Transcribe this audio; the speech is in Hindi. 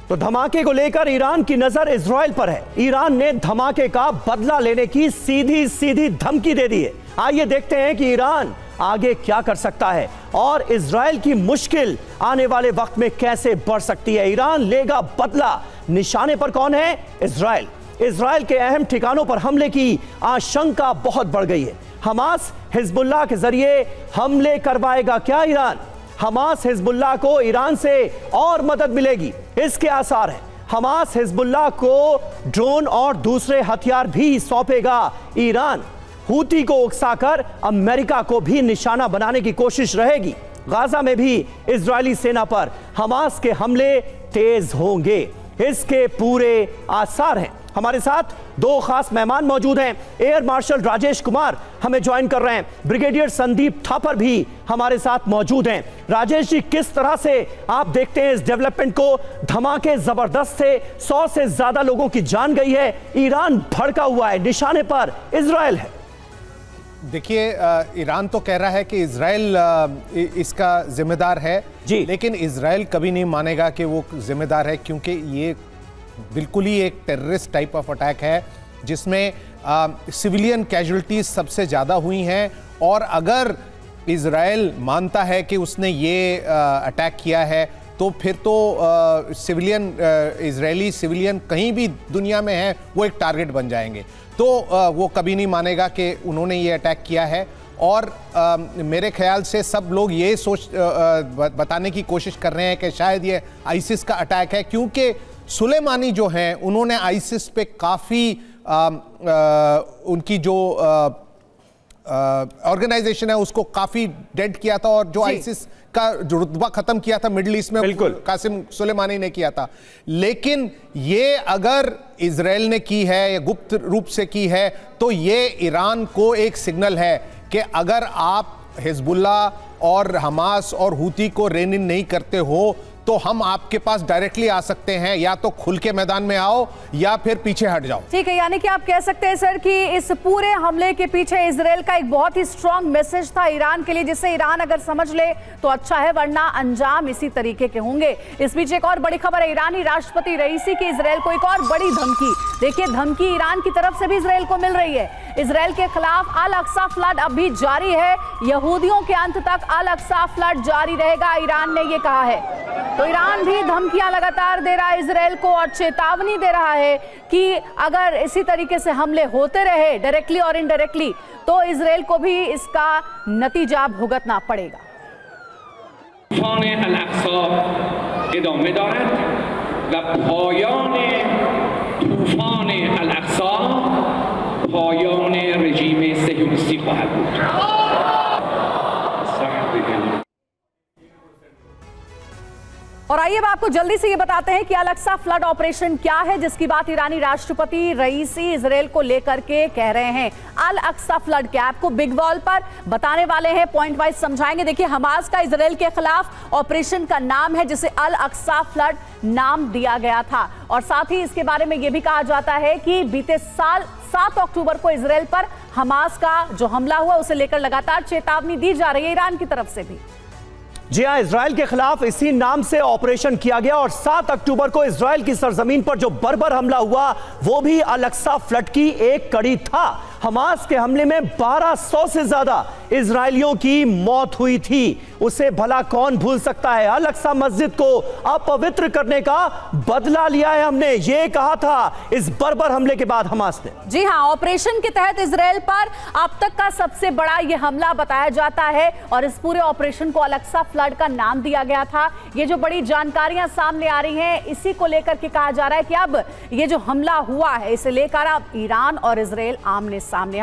तो धमाके को लेकर ईरान की नजर इजराइल पर है। ईरान ने धमाके का बदला लेने की सीधी सीधी धमकी दे दी है। आइए देखते हैं कि ईरान आगे क्या कर सकता है और इजराइल की मुश्किल आने वाले वक्त में कैसे बढ़ सकती है। ईरान लेगा बदला, निशाने पर कौन है? इजराइल। इजराइल के अहम ठिकानों पर हमले की आशंका बहुत बढ़ गई है। हमास हिजबुल्लाह के जरिए हमले करवाएगा क्या ईरान? हमास हिजबुल्लाह को ईरान से और मदद मिलेगी, इसके आसार हैं। हमास हिजबुल्लाह को ड्रोन और दूसरे हथियार भी सौंपेगा ईरान। हूती को उकसाकर अमेरिका को भी निशाना बनाने की कोशिश रहेगी। गाजा में भी इजरायली सेना पर हमास के हमले तेज होंगे, इसके पूरे आसार हैं। हमारे साथ दो खास मेहमान मौजूद हैं। एयर मार्शल राजेश कुमार हमें ज्वाइन कर रहे हैं, ब्रिगेडियर संदीप थापर भी हमारे साथ मौजूद हैं। राजेश जी, किस तरह से आप देखते हैं इस डेवलपमेंट को? धमाके जबरदस्त थे, 100 से ज्यादा लोगों की जान गई है, ईरान भड़का हुआ है, निशाने पर इजराइल है। देखिए, ईरान तो कह रहा है कि इजराइल इसका जिम्मेदार है जी, लेकिन इजराइल कभी नहीं मानेगा कि वो जिम्मेदार है, क्योंकि ये बिल्कुल ही एक टेररिस्ट टाइप ऑफ अटैक है जिसमें सिविलियन कैजुअल्टीज सबसे ज़्यादा हुई हैं। और अगर इजराइल मानता है कि उसने ये अटैक किया है तो फिर तो इजरायली सिविलियन कहीं भी दुनिया में है वो एक टारगेट बन जाएंगे। तो वो कभी नहीं मानेगा कि उन्होंने ये अटैक किया है। और मेरे ख्याल से सब लोग ये बताने की कोशिश कर रहे हैं कि शायद ये आईसिस का अटैक है, क्योंकि सुलेमानी जो हैं उन्होंने आईसिस पे काफ़ी उनकी जो ऑर्गेनाइजेशन है उसको काफ़ी डेड किया था, और जो आईसिस का जो रुतबा ख़त्म किया था मिडिल ईस्ट में कासिम सुलेमानी ने किया था। लेकिन ये अगर इजराइल ने की है या गुप्त रूप से की है तो ये ईरान को एक सिग्नल है कि अगर आप हिजबुल्लाह और हमास और हूती को रेन इन नहीं करते हो तो हम आपके पास डायरेक्टली आ सकते हैं, या तो खुल के मैदान में आओ या फिर पीछे हट जाओ। ठीक है, यानी कि आप कह सकते हैं सर कि इस पूरे हमले के पीछे इजराइल का एक बहुत ही स्ट्रांग मैसेज था ईरान के लिए, जिसे ईरान अगर समझ ले तो अच्छा है, वरना अंजाम इसी तरीके के होंगे। इस बीच एक और बड़ी खबर है, ईरानी राष्ट्रपति रईसी की इजराइल को एक और बड़ी धमकी। देखिए, धमकी ईरान की तरफ से भी इजराइल को मिल रही है। इजराइल के खिलाफ अल अक्सा फ्लड अब भी जारी है, यहूदियों के अंत तक अल अक्सा फ्लड जारी रहेगा, ईरान ने यह कहा है। तो ईरान भी धमकियां लगातार दे रहा है इजराइल को और चेतावनी दे रहा है कि अगर इसी तरीके से हमले होते रहे डायरेक्टली और इनडायरेक्टली तो इजराइल को भी इसका नतीजा भुगतना पड़ेगा। तूफान अल-अक्सा इदामे दारद व पायान तूफान अल-अक्सा पायान रजीम सह्यूनिस्ती ख्वाहद बुद। और आइए अब आपको जल्दी से ये बताते हैं कि अल अक्सा फ्लड ऑपरेशन क्या है, जिसकी बात ईरानी राष्ट्रपति रईसी इजराइल को लेकर के कह रहे हैं। अल अक्सा फ्लड क्या, आपको बिग वॉल पर बताने वाले हैं, पॉइंट वाइज समझाएंगे। देखिए, हमास का इजराइल के खिलाफ ऑपरेशन का नाम है जिसे अल अक्सा फ्लड नाम दिया गया था। और साथ ही इसके बारे में यह भी कहा जाता है कि बीते साल 7 अक्टूबर को इजराइल पर हमास का जो हमला हुआ उसे लेकर लगातार चेतावनी दी जा रही है ईरान की तरफ से भी। जी हां, इजराइल के खिलाफ इसी नाम से ऑपरेशन किया गया और 7 अक्टूबर को इजराइल की सरजमीन पर जो बर्बर हमला हुआ वो भी अल अक्सा फ्लड की एक कड़ी था। हमास के हमले में 1200 से ज्यादा इजरायलियों की मौत हुई थी, उसे भला कौन भूल सकता है। अल अक्सा मस्जिद को अपवित्र करने का बदला लिया है हमने, ये कहा था इस बर्बर हमले के बाद हमास ने। जी हां, ऑपरेशन के तहत इजराइल पर अब तक का सबसे बड़ा ये हमला बताया जाता है और इस पूरे ऑपरेशन को अल अक्सा फ्लड का नाम दिया गया था। ये जो बड़ी जानकारियां सामने आ रही हैं इसी को लेकर के कहा जा रहा है कि अब ये जो हमला हुआ है इसे लेकर अब ईरान और इजराइल आमने सामने